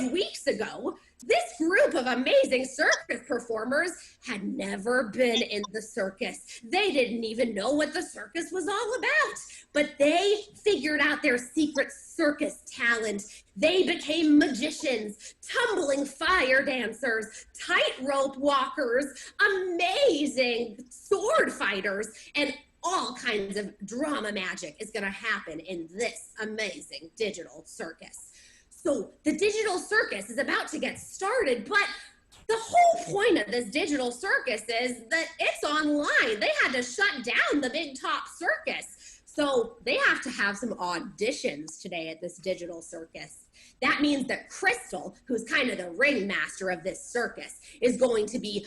5 weeks ago, this group of amazing circus performers had never been in the circus. They didn't even know what the circus was all about, but they figured out their secret circus talent. They became magicians, tumbling fire dancers, tightrope walkers, amazing sword fighters, and all kinds of drama magic is going to happen in this amazing digital circus. So the digital circus is about to get started, but the whole point of this digital circus is that it's online. They had to shut down the big top circus. So they have to have some auditions today at this digital circus. That means that Crystal, who's kind of the ringmaster of this circus, is going to be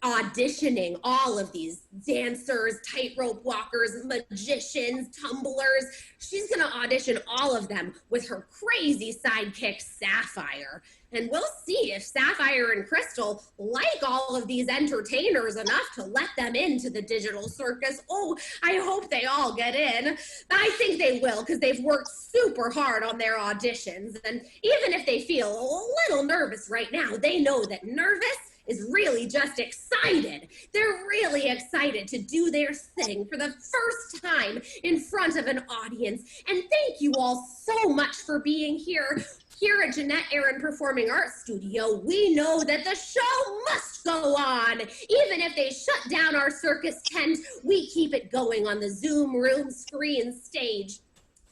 auditioning all of these dancers, tightrope walkers, magicians, tumblers. She's gonna audition all of them with her crazy sidekick, Sapphire. And we'll see if Sapphire and Crystal like all of these entertainers enough to let them into the digital circus. Oh, I hope they all get in. I think they will, because they've worked super hard on their auditions. And even if they feel a little nervous right now, they know that nervous is really just excited. They're really excited to do their thing for the first time in front of an audience. And thank you all so much for being here. Here at Jeanette Airen Performing Arts Studio, we know that the show must go on. Even if they shut down our circus tent, we keep it going on the Zoom room screen stage.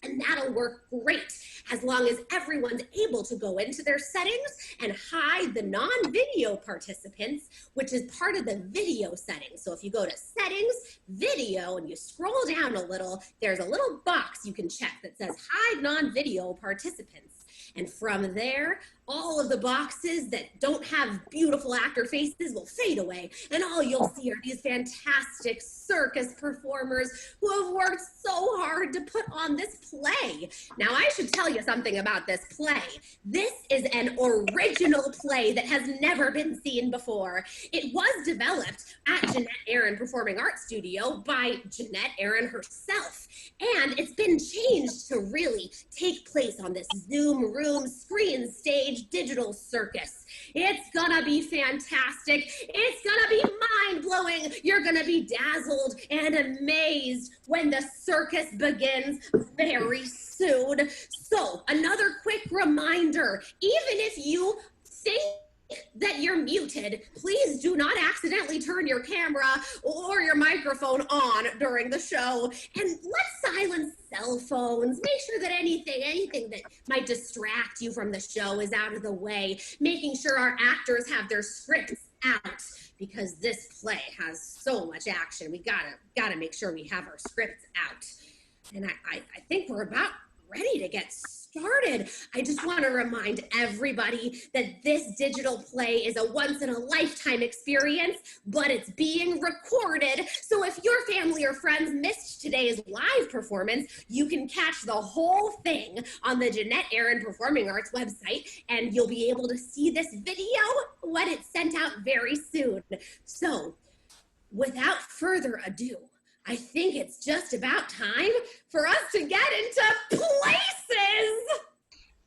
And that'll work great as long as everyone's able to go into their settings and hide the non-video participants, which is part of the video settings. So if you go to settings, video, and you scroll down a little, there's a little box you can check that says hide non-video participants. And from there, all of the boxes that don't have beautiful actor faces will fade away. And all you'll see are these fantastic circus performers who have worked so hard to put on this play. Now, I should tell you something about this play. This is an original play that has never been seen before. It was developed at Jeanette Airen Performing Arts Studio by Jeanette Airen herself. And it's been changed to really take place on this Zoom room screen stage digital circus. It's gonna be fantastic. It's gonna be mind-blowing. You're gonna be dazzled and amazed when the circus begins very soon. So, another quick reminder, even if you think that you're muted, please do not accidentally turn your camera or your microphone on during the show. And let's silence cell phones. Make sure that anything that might distract you from the show is out of the way. Making sure our actors have their scripts out, because this play has so much action. We gotta make sure we have our scripts out. And I think we're about ready to get started. I just want to remind everybody that this digital play is a once-in-a-lifetime experience, but it's being recorded. So if your family or friends missed today's live performance, you can catch the whole thing on the Jeanette Airen Performing Arts website, and you'll be able to see this video when it's sent out very soon. So without further ado, I think it's just about time for us to get into places.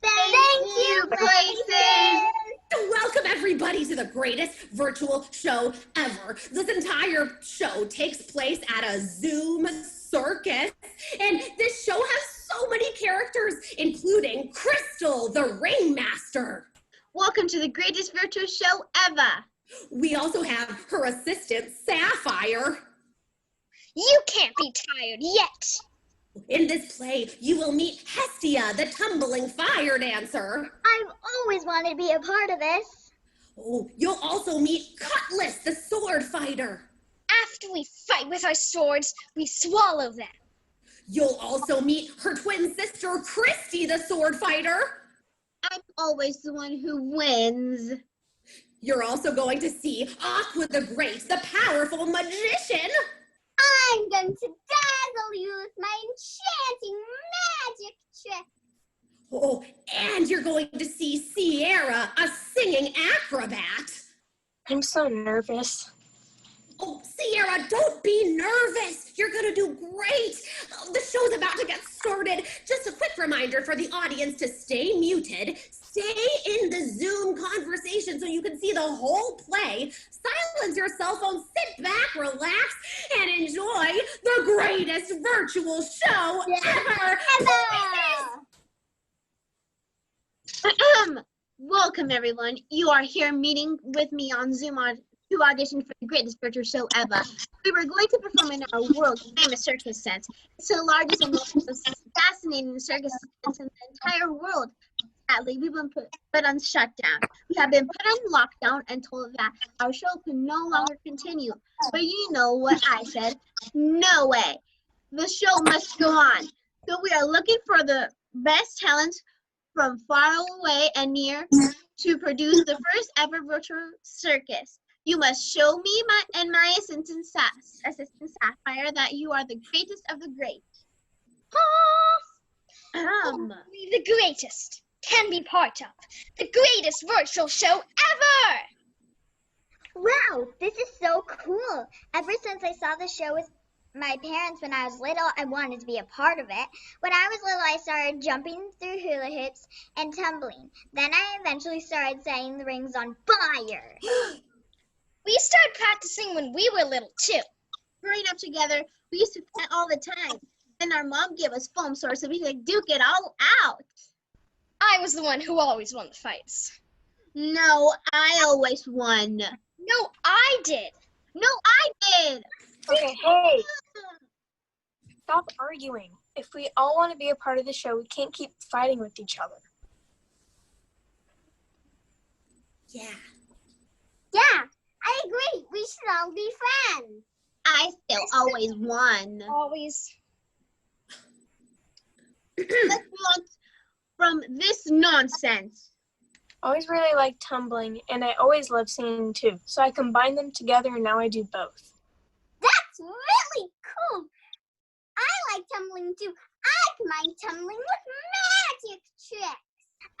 Thank you, Places. Welcome everybody to the greatest virtual show ever. This entire show takes place at a Zoom circus, and this show has so many characters, including Crystal, the ringmaster. Welcome to the greatest virtual show ever. We also have her assistant, Sapphire. You can't be tired yet. In this play, you will meet Hestia, the tumbling fire dancer. I've always wanted to be a part of this. Oh, you'll also meet Cutlass, the sword fighter. After we fight with our swords, we swallow them. You'll also meet her twin sister, Christy, the sword fighter. I'm always the one who wins. You're also going to see Aqua the Great, the powerful magician. I'm going to dazzle you with my enchanting magic trick. Oh, and you're going to see Sierra, a singing acrobat. I'm so nervous. Oh, Sierra, don't be nervous. You're going to do great. The show's about to get started. Just a quick reminder for the audience to stay muted, stay in the Zoom conversation so you can see the whole play. Silence your cell phone, sit back, relax, and enjoy the greatest virtual show ever. Welcome, everyone. You are here meeting with me on Zoom to audition for the greatest virtual show ever. We were going to perform in our world-famous circus tent. It's the largest and most fascinating circus tent in the entire world. Sadly, we've been put on shutdown. We have been put on lockdown and told that our show can no longer continue. But you know what I said? No way. The show must go on. So we are looking for the best talents from far away and near to produce the first ever virtual circus. You must show me and my assistant Sapphire that you are the greatest of the great. Only the greatest can be part of the greatest virtual show ever! Wow, this is so cool. Ever since I saw the show with my parents when I was little, I wanted to be a part of it. When I was little, I started jumping through hula hoops and tumbling. Then I eventually started setting the rings on fire. We started practicing when we were little, too. Growing up together, we used to fight all the time. Then our mom gave us foam swords so we could duke it all out. I was the one who always won the fights. No, I always won. No, I did. No, I did. Okay, hey. Stop arguing. If we all want to be a part of the show, we can't keep fighting with each other. Yeah. Yeah, I agree. We should all be friends. I still always won. Always. Let's move on from this nonsense. I always really liked tumbling, and I always loved singing too. So I combined them together, and now I do both. That's really cool. I like tumbling too. I combine tumbling with magic tricks.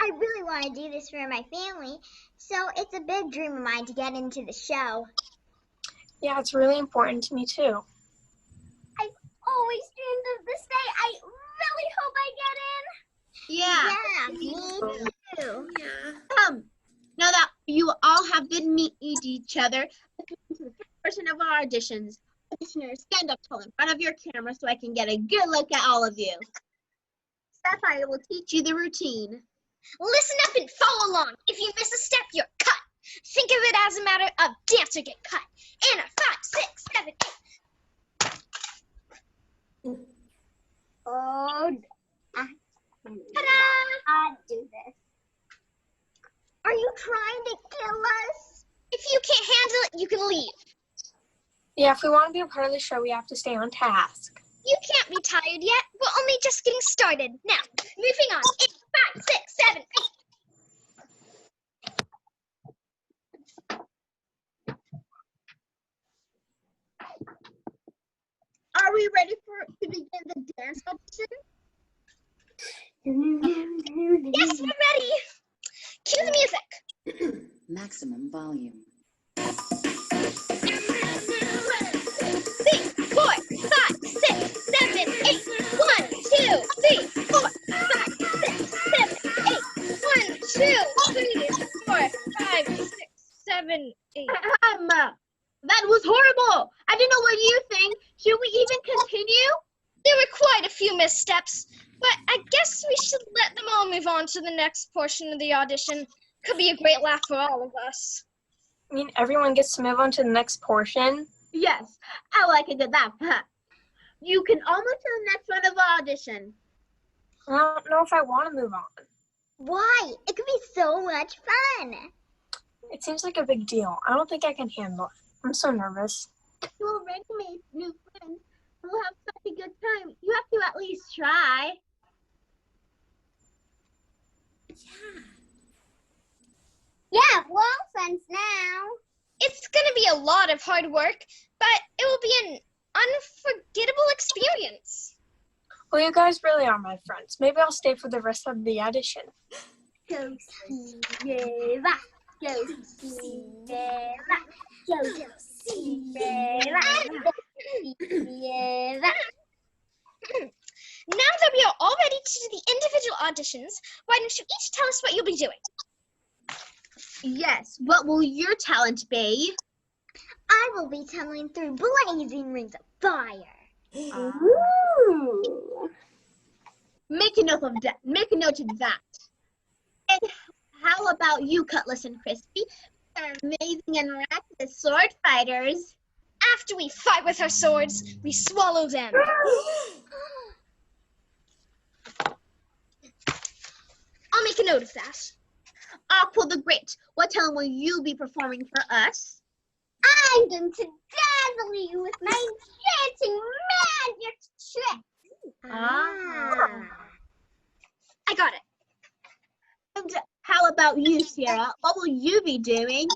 I really want to do this for my family, so it's a big dream of mine to get into the show. Yeah, it's really important to me too. I've always dreamed of this day. I really hope I get in. Yeah. Me too. Yeah. Now that you all have been meeting each other, let's move to the first portion of our auditions. Listeners, stand up tall in front of your camera so I can get a good look at all of you. Sapphire will teach you the routine. Listen up and follow along. If you miss a step, you're cut. Think of it as a matter of dance or get cut. And a 5, 6, 7, 8. Oh, ta-da! I'll do this. Are you trying to kill us? If you can't handle it, you can leave. Yeah, if we want to be a part of the show, we have to stay on task. You can't be tired yet. We're only just getting started. Now, moving on. 8, 5, 6, 7, 8. Are we ready to begin the dance audition? Yes, we're ready. Cue the music. Maximum volume. 6, 4, 5, 6, 7, 8. 1, 2, 3, 4, 5, 6, 7, 8. 1, 2, 3, 4, 5, 6, 7, 8. That was horrible. I didn't know what you think. Should we even continue? There were quite a few missteps, but I guess we should let them all move on to the next portion of the audition. Could be a great laugh for all of us. I mean, everyone gets to move on to the next portion. Yes, I like a good laugh. You can all move to the next round of the audition. I don't know if I want to move on. Why? It could be so much fun. It seems like a big deal. I don't think I can handle it. I'm so nervous. You already made new friends. We'll have such a good time. You have to at least try. Yeah, we're all friends now. It's going to be a lot of hard work, but it will be an unforgettable experience. Well, you guys really are my friends. Maybe I'll stay for the rest of the audition. Go Sierra, go Sierra, go Now that we are all ready to do the individual auditions, why don't you each tell us what you'll be doing? Yes, what will your talent be? I will be tunneling through blazing rings of fire. Ooh. Make a note of that. Make a note of that. And how about you, Cutlass and Crispy? They're amazing and miraculous sword fighters. After we fight with our swords, we swallow them. I'll make a note of that. Aqua the Great, what talent will you be performing for us? I'm going to dazzle you with my enchanting magic trick. I got it. And how about you, Sierra? What will you be doing?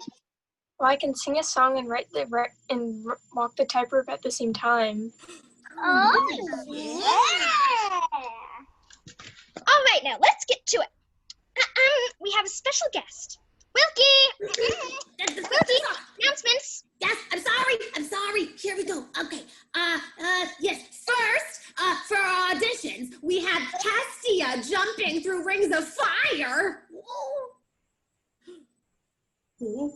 Well, I can sing a song and walk the tightrope at the same time. Oh, yeah. All right, now let's get to it. We have a special guest. Wilkie! Wilkie, announcements. Yes, I'm sorry. Here we go. Okay. Yes. First, for our auditions, we had Castia jumping through rings of fire. Whoa. Wow,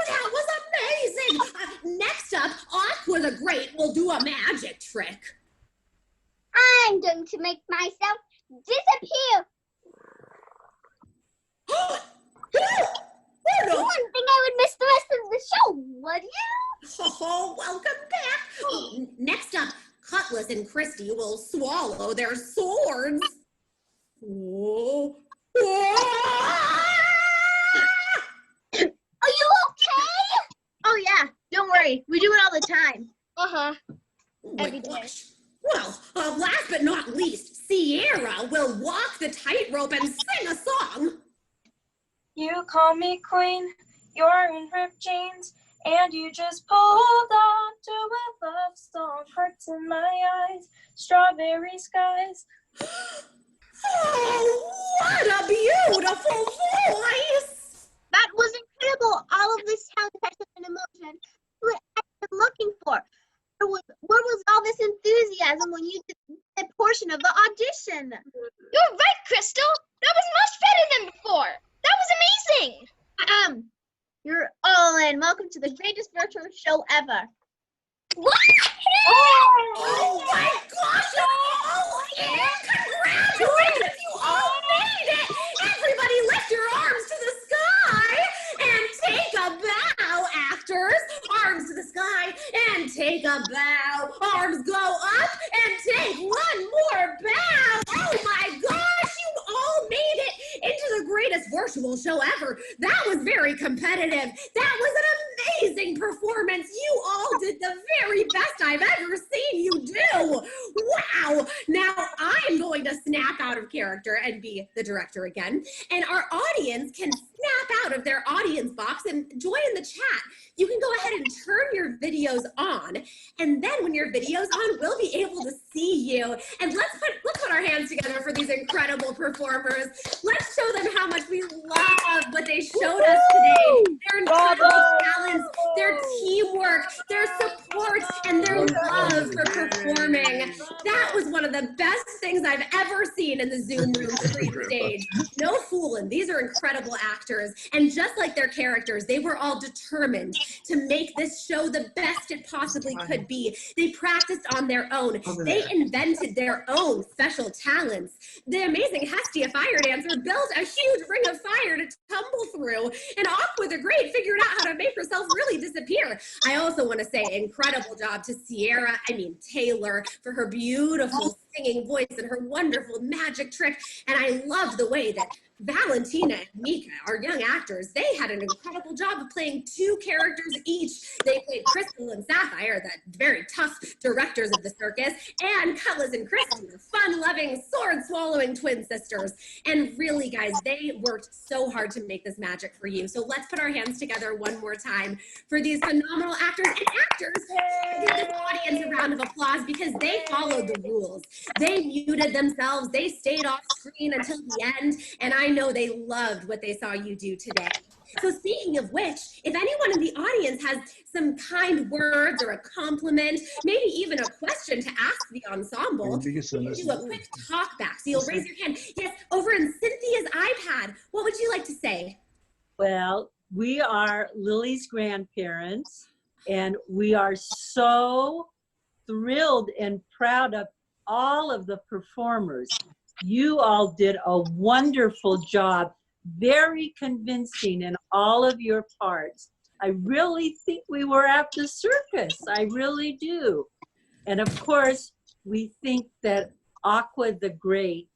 that was amazing. Next up, Aqua the Great will do a magic trick. I'm going to make myself disappear. Oh, You no. wouldn't think I would miss the rest of the show, would you? Oh, welcome back. Next up, Cutlass and Christy will swallow their swords. Whoa. Are you okay? Oh yeah, don't worry. We do it all the time. Uh-huh. Oh my Every day. gosh. Well, last but not least, Sierra will walk the tightrope and sing a song. You call me queen, you're in ripped jeans, and you just pulled on to a love song. Hearts in my eyes, strawberry skies. Oh, what a beautiful voice! That was incredible. All of this talent, passion, and emotion. What I've been looking for. Where was all this enthusiasm when you did a portion of the audition? You're right, Crystal. That was much better than before. That was amazing. You're all in. Welcome to the greatest virtual show ever. What? Oh my gosh, you're all in! Congratulations, you all made it! Everybody lift your arms to the sky and take a bow, actors. Arms to the sky and take a bow. Arms go up and take one more bow. Oh my gosh, you all made it into the greatest virtual show ever. That was very competitive. That was an amazing performance. You all did the very best I've ever seen you do. Wow. Now I am going to snap out of character and be the director again. And our audience can snap out of their audience box and join in the chat. You can go ahead and turn your videos on. And then when your video's on, we'll be able to see you. And let's put our hands together for these incredible performers. Let's show them how much we love what they showed us today. Their incredible talents, their teamwork, their support, and their love for performing. That was one of the best things I've ever seen in the Zoom room screen stage. No fooling, these are incredible actors. And just like their characters, they were all determined to make this show the best it possibly could be. They practiced on their own. They invented their own special talents. The amazing Hestia fire dancer built a huge ring of fire to tumble through, and Aqua the Great figured out how to make herself really disappear. I also want to say incredible job to Taylor, for her beautiful singing voice and her wonderful magic trick. And I love the way that Valentina and Mika, our young actors, they had an incredible job of playing two characters each. They played Crystal and Sapphire, the very tough directors of the circus, and Cutlass and Christy, the fun-loving, sword-swallowing twin sisters. And really, guys, they worked so hard to make this magic for you. So let's put our hands together one more time for these phenomenal actors and actors. Give this audience a round of applause because they followed the rules. They muted themselves. They stayed off screen until the end, and I know they loved what they saw you do today. So speaking of which, if anyone in the audience has some kind words or a compliment, maybe even a question to ask the ensemble, you can do a quick talk back. So you'll raise your hand. Yes, over in Cynthia's iPad, what would you like to say? Well, we are Lily's grandparents, and we are so thrilled and proud of all of the performers. You all did a wonderful job, very convincing in all of your parts. I really think we were at the circus. I really do. And of course, we think that Aqua the Great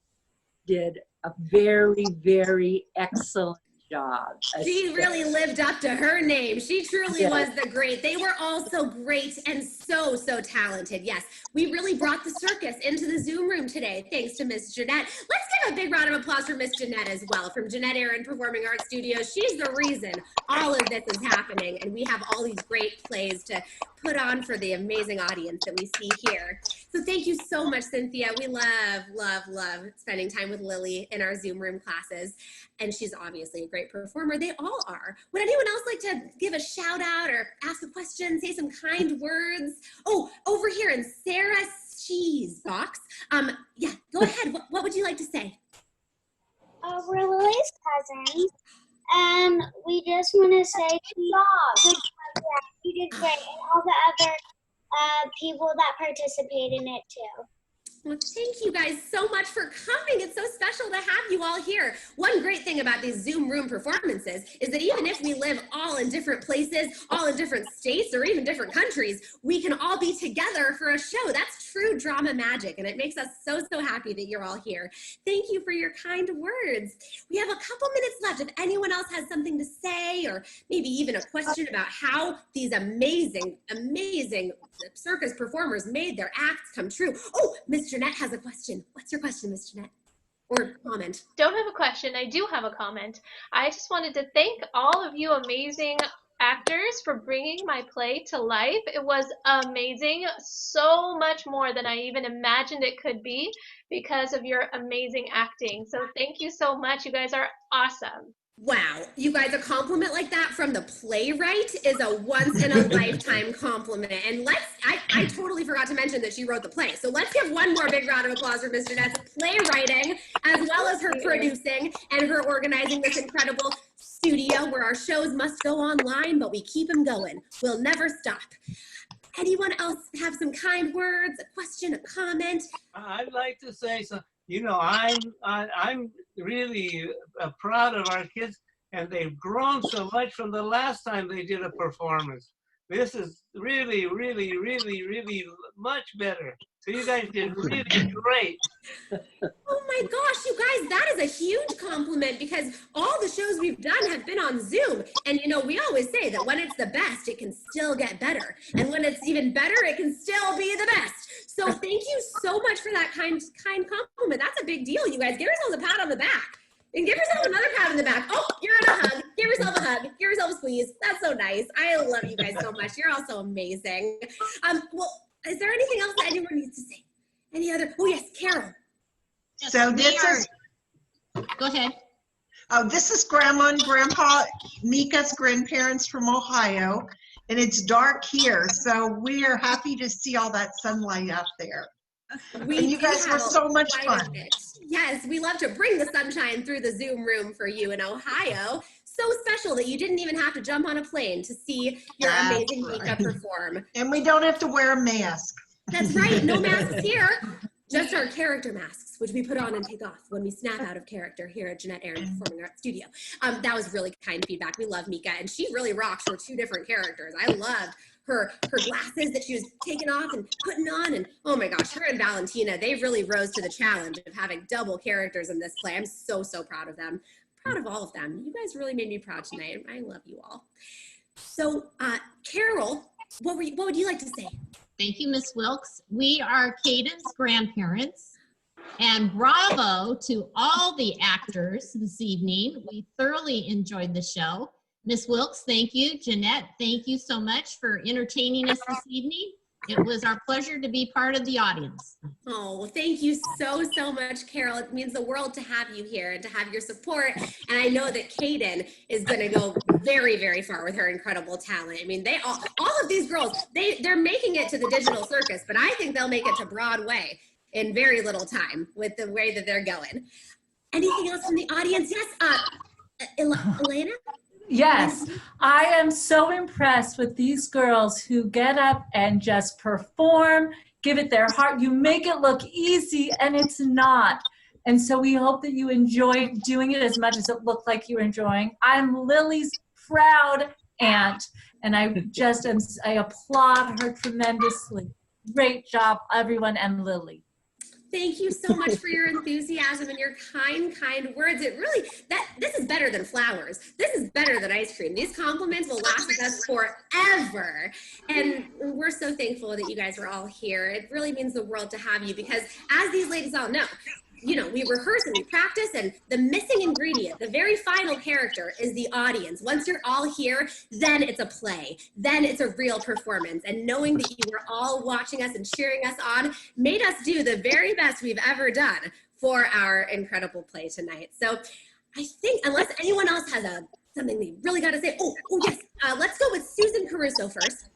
did a very, very excellent job. She really lived up to her name. She truly was the great. They were all so great and so talented. Yes, we really brought the circus into the Zoom room today, thanks to Miss Jeanette. Let's give a big round of applause for Miss Jeanette as well, from Jeanette Airen Performing Arts Studios. She's the reason all of this is happening, and we have all these great plays to put on for the amazing audience that we see here. So thank you so much, Cynthia. We love spending time with Lily in our Zoom room classes. And she's obviously a great performer. They all are. Would anyone else like to give a shout out or ask a question, say some kind words? Oh, over here in Sarah's cheese box. Yeah, go ahead. What would you like to say? We're Lily's cousins, and we just want to say you did great, and all the other people that participate in it too. Well, thank you guys so much for coming. It's so special to have you all here. One great thing about these Zoom room performances is that even if we live all in different places, all in different states, or even different countries, we can all be together for a show. That's true drama magic, and it makes us so happy that you're all here. Thank you for your kind words. We have a couple minutes left. If anyone else has something to say, or maybe even a question about how these amazing circus performers made their acts come true. Oh, Miss Jeanette has a question. What's your question, Miss Jeanette? Or comment? Don't have a question. I do have a comment. I just wanted to thank all of you amazing actors for bringing my play to life. It was amazing. So much more than I even imagined it could be because of your amazing acting. So thank you so much. You guys are awesome. Wow, you guys, a compliment like that from the playwright is a once-in-a-lifetime compliment. And I totally forgot to mention that she wrote the play. So let's give one more big round of applause for Miss Jeanette's playwriting, as well as her producing and her organizing this incredible studio where our shows must go online, but we keep them going. We'll never stop. Anyone else have some kind words, a question, a comment? I'd like to say something. You know, I'm really proud of our kids, and they've grown so much from the last time they did a performance. This is really much better. So you guys did really great. Oh my gosh, you guys, that is a huge compliment because all the shows we've done have been on Zoom. And you know, we always say that when it's the best, it can still get better. And when it's even better, it can still be the best. So thank you so much for that kind compliment. That's a big deal, you guys. Give yourselves a pat on the back. And give yourself another pat on the back. Oh, you're in a hug. Give yourself a hug. Give yourself a squeeze. That's so nice. I love you guys so much. You're all so amazing. Well, is there anything else that anyone needs to say? Any other? Oh yes, Carol. So this is, Go ahead. oh, this is Grandma and Grandpa Mika's grandparents from Ohio, and it's dark here, so we are happy to see all that sunlight out there. And you guys were so much fun. Yes, we love to bring the sunshine through the Zoom room for you in Ohio. So special that you didn't even have to jump on a plane to see your amazing Mika perform. And we don't have to wear a mask. That's right, no masks here. Just our character masks, which we put on and take off when we snap out of character here at Jeanette Airen Performing Arts Studio. That was really kind feedback. We love Mika, and she really rocks her two different characters. I loved her glasses that she was taking off and putting on, and oh my gosh, her and Valentina, they really rose to the challenge of having double characters in this play. I'm so proud of them. Proud of all of them. You guys really made me proud tonight. I love you all. So, Carol, what would you like to say? Thank you, Miss Wilkes. We are Caden's grandparents, and bravo to all the actors this evening. We thoroughly enjoyed the show. Miss Wilkes, thank you. Jeanette, thank you so much for entertaining us this evening. It was our pleasure to be part of the audience. Oh, thank you so much, Carol. It means the world to have you here and to have your support. And I know that Kaden is going to go very far with her incredible talent. I mean, they all of these girls, they're making it to the digital circus, but I think they'll make it to Broadway in very little time with the way that they're going. Anything else from the audience? Yes, Elena? Yes, I am so impressed with these girls who get up and just perform, give it their heart. You make it look easy and it's not. And so we hope that you enjoy doing it as much as it looked like you were enjoying. I'm Lily's proud aunt, and I applaud her tremendously. Great job, everyone, and Lily. Thank you so much for your enthusiasm and your kind words. It really, this is better than flowers. This is better than ice cream. These compliments will last with us forever. And we're so thankful that you guys are all here. It really means the world to have you because as these ladies all know, you know, we rehearse and we practice, and the missing ingredient, the very final character, is the audience. Once you're all here, then it's a play. Then it's a real performance. And knowing that you were all watching us and cheering us on made us do the very best we've ever done for our incredible play tonight. So I think, unless anyone else has something they really got to say. Oh yes. Let's go with Susan Caruso first.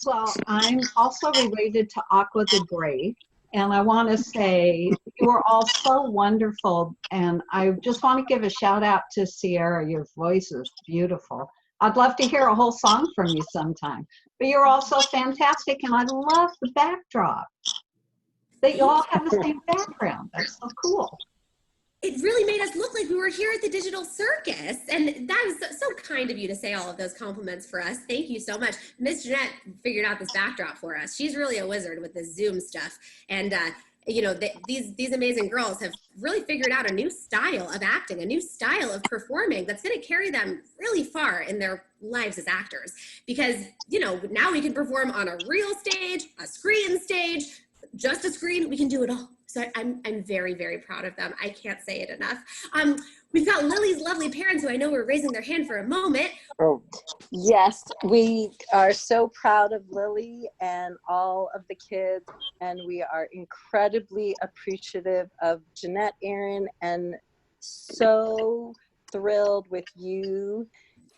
Well, I'm also related to Aqua the Brave. And I want to say you were all so wonderful. And I just want to give a shout out to Sierra. Your voice is beautiful. I'd love to hear a whole song from you sometime. But you're all so fantastic. And I love the backdrop. That you all have the same background. That's so cool. It really made us look like we were here at the digital circus. And that was so kind of you to say all of those compliments for us. Thank you so much. Miss Jeanette figured out this backdrop for us. She's really a wizard with this Zoom stuff. And, you know, these amazing girls have really figured out a new style of acting, a new style of performing that's going to carry them really far in their lives as actors. Because, you know, now we can perform on a real stage, a screen stage, just a screen. We can do it all. So I'm very proud of them. I can't say it enough. We've got Lily's lovely parents who I know were raising their hand for a moment. Oh, yes, we are so proud of Lily and all of the kids, and we are incredibly appreciative of Jeanette Airen and so thrilled with you,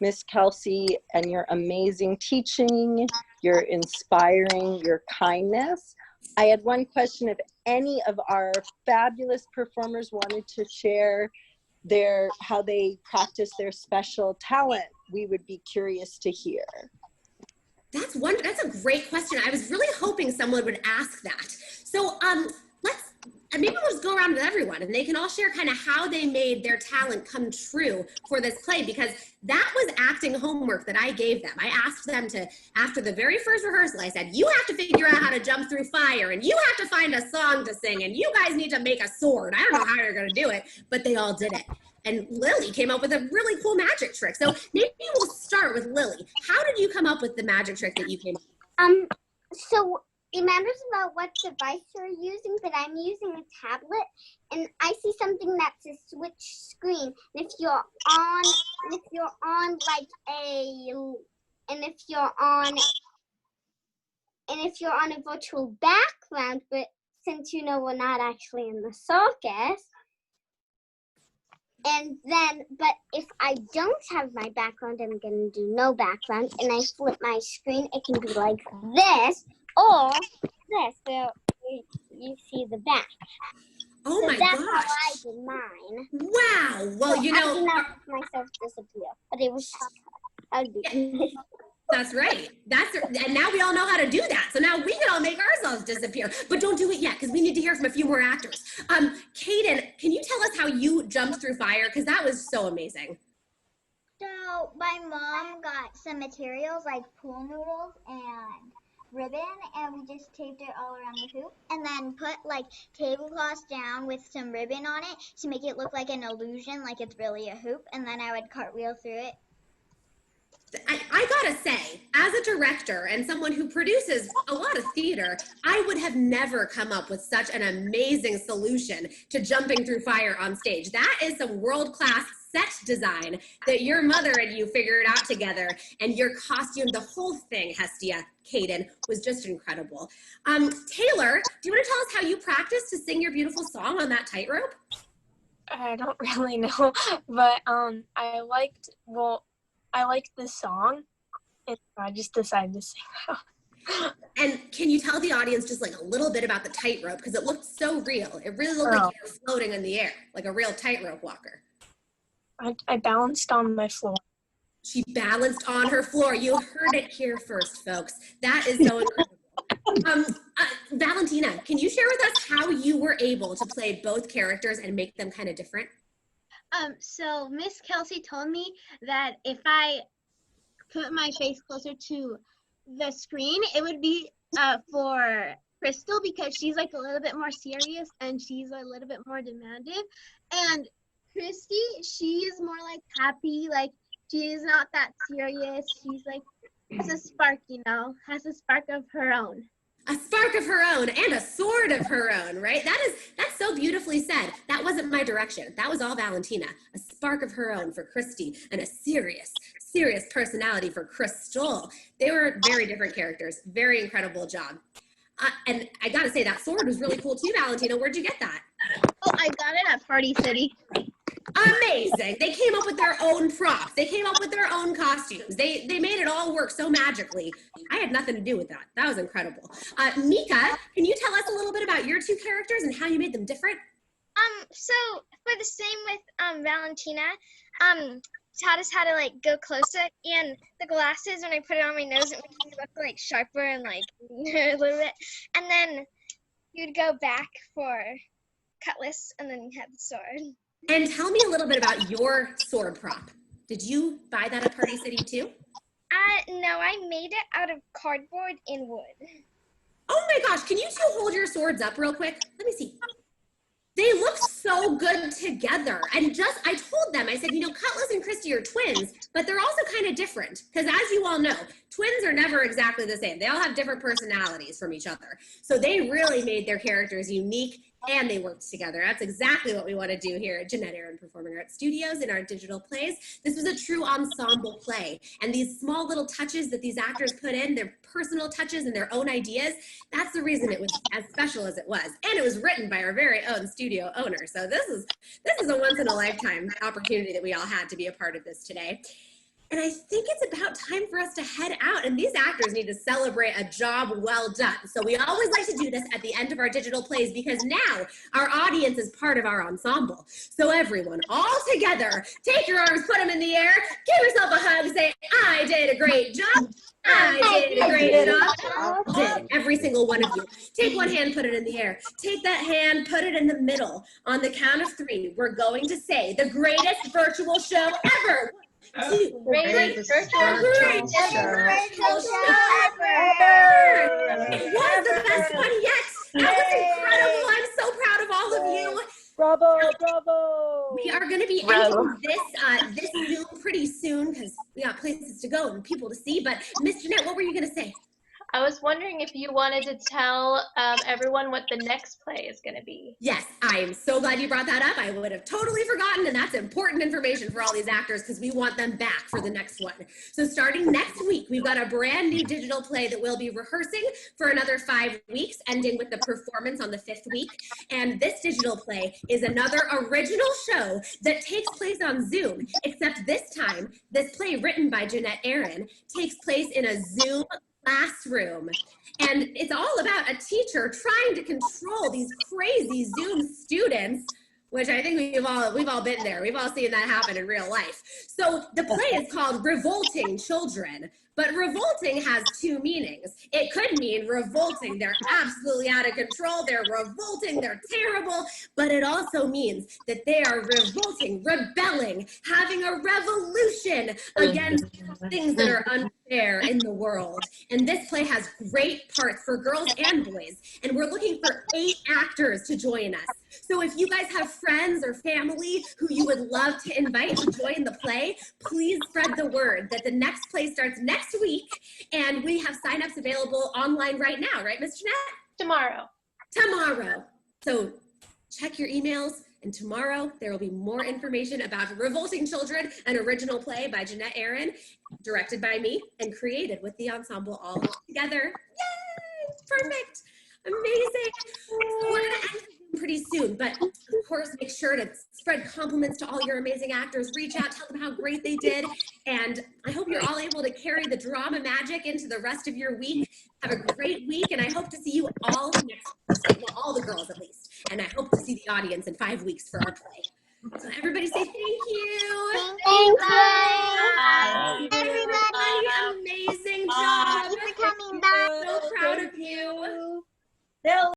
Miss Kelsey, and your amazing teaching, your inspiring, your kindness. I had one question. If any of our fabulous performers wanted to share how they practice their special talent, we would be curious to hear. That's a great question. I was really hoping someone would ask that. So maybe we'll just go around with everyone and they can all share kind of how they made their talent come true for this play, because that was acting homework that I gave them. I asked them to, after the very first rehearsal, I said, you have to figure out how to jump through fire, and you have to find a song to sing, and you guys need to make a sword. I don't know how you're going to do it, but they all did it. And Lily came up with a really cool magic trick. So maybe we'll start with Lily. How did you come up with the magic trick that you came up with? So it matters about what device you're using, but I'm using a tablet, and I see something that's a switch screen. And if you're on a virtual background, but since you know we're not actually in the circus, but if I don't have my background, I'm gonna do no background, and I flip my screen, it can be like this, or this, where you see the back. Oh so my that's gosh. how I did mine. Wow. Well, so you know. I did not make myself disappear, but it was That's right. And now we all know how to do that. So now we can all make ourselves disappear. But don't do it yet, because we need to hear from a few more actors. Kaden, can you tell us how you jumped through fire? Because that was so amazing. So my mom got some materials like pool noodles and ribbon, and we just taped it all around the hoop, and then put like tablecloths down with some ribbon on it to make it look like an illusion, like it's really a hoop, and then I would cartwheel through it. I gotta say, as a director and someone who produces a lot of theater, I would have never come up with such an amazing solution to jumping through fire on stage. That is some world-class set design that your mother and you figured out together, and your costume, the whole thing, Hestia, Caden, was just incredible. Taylor, do you want to tell us how you practiced to sing your beautiful song on that tightrope? I don't really know, but I liked the song, and I just decided to sing that. And can you tell the audience just like a little bit about the tightrope? Because it looked so real. It really looked like you were floating in the air, like a real tightrope walker. I balanced on my floor. She balanced on her floor. You heard it here first, folks. That is so incredible. Valentina, can you share with us how you were able to play both characters and make them kind of different? So Miss Kelsey told me that if I put my face closer to the screen, it would be for Crystal, because she's like a little bit more serious and she's a little bit more demanding. And Christy, she is more like happy, like she's not that serious. She's like, has a spark, you know, has a spark of her own. A spark of her own and a sword of her own, right? That's so beautifully said. That wasn't my direction. That was all Valentina. A spark of her own for Christy, and a serious personality for Crystal. They were very different characters. Very incredible job. And I gotta say, that sword was really cool too, Valentina. Where'd you get that? Oh, I got it at Party City. Amazing. They came up with their own props. They came up with their own costumes. They made it all work so magically. I had nothing to do with that. That was incredible. Mika, can you tell us a little bit about your two characters and how you made them different? So for the same with Valentina, taught us how to like go closer, and the glasses, when I put it on my nose, it makes me look like sharper and like a little bit. And then you'd go back for cutlass, and then you had the sword. And tell me a little bit about your sword prop. Did you buy that at Party City too? No, I made it out of cardboard and wood. Oh my gosh, can you two hold your swords up real quick? Let me see. They look so good together. And I told them, I said, you know, Cutlass and Christy are twins, but they're also kind of different. Because as you all know, twins are never exactly the same. They all have different personalities from each other. So they really made their characters unique, and they worked together. That's exactly what we want to do here at Jeanette Airen Performing Arts Studios in our digital plays. This was a true ensemble play. And these small little touches that these actors put in, their personal touches and their own ideas, that's the reason it was as special as it was. And it was written by our very own studio owner. So this is a once in a lifetime opportunity that we all had to be a part of this today. And I think it's about time for us to head out, and these actors need to celebrate a job well done. So we always like to do this at the end of our digital plays, because now our audience is part of our ensemble. So everyone, all together, take your arms, put them in the air, give yourself a hug, say, I did a great job. I did a great job. Did every single one of you. Take one hand, put it in the air. Take that hand, put it in the middle. On the count of 3, we're going to say the greatest virtual show ever. Greatest virtual show ever. It was the best one yet. That was incredible. I'm so proud of all of you. Bravo, bravo. We are going to be ending this Zoom pretty soon, because we got places to go and people to see. But Miss Jeanette, what were you going to say? I was wondering if you wanted to tell everyone what the next play is going to be. Yes, I am so glad you brought that up. I would have totally forgotten, and that's important information for all these actors, because we want them back for the next one. So starting next week, we've got a brand new digital play that we'll be rehearsing for another 5 weeks, ending with the performance on the 5th week. And this digital play is another original show that takes place on Zoom, except this time, this play written by Jeanette Airen takes place in a Zoom classroom. And it's all about a teacher trying to control these crazy Zoom students, which I think we've all been there. We've all seen that happen in real life. So the play is called Revolting Children, but revolting has 2 meanings. It could mean revolting. They're absolutely out of control. They're revolting. They're terrible. But it also means that they are revolting, rebelling, having a revolution against things that are unfair in the world. And this play has great parts for girls and boys. And we're looking for 8 actors to join us. So if you guys have friends or family who you would love to invite to join the play, please spread the word that the next play starts next week, and we have signups available online right now, right, Miss Jeanette? Tomorrow. So check your emails, and tomorrow there will be more information about Revolting Children, an original play by Jeanette Airen, directed by me and created with the ensemble all together. Yay! Perfect. Amazing. So we're gonna end pretty soon, but of course make sure to spread compliments to all your amazing actors. Reach out, tell them how great they did, and I hope you're all able to carry the drama magic into the rest of your week. Have a great week, and I hope to see you all next Thursday. Well, all the girls at least, and I hope to see the audience in 5 weeks for our play. So everybody say thank you. Thank Bye. you. Everybody, amazing job. Thank you for coming back. So proud of you. Billy.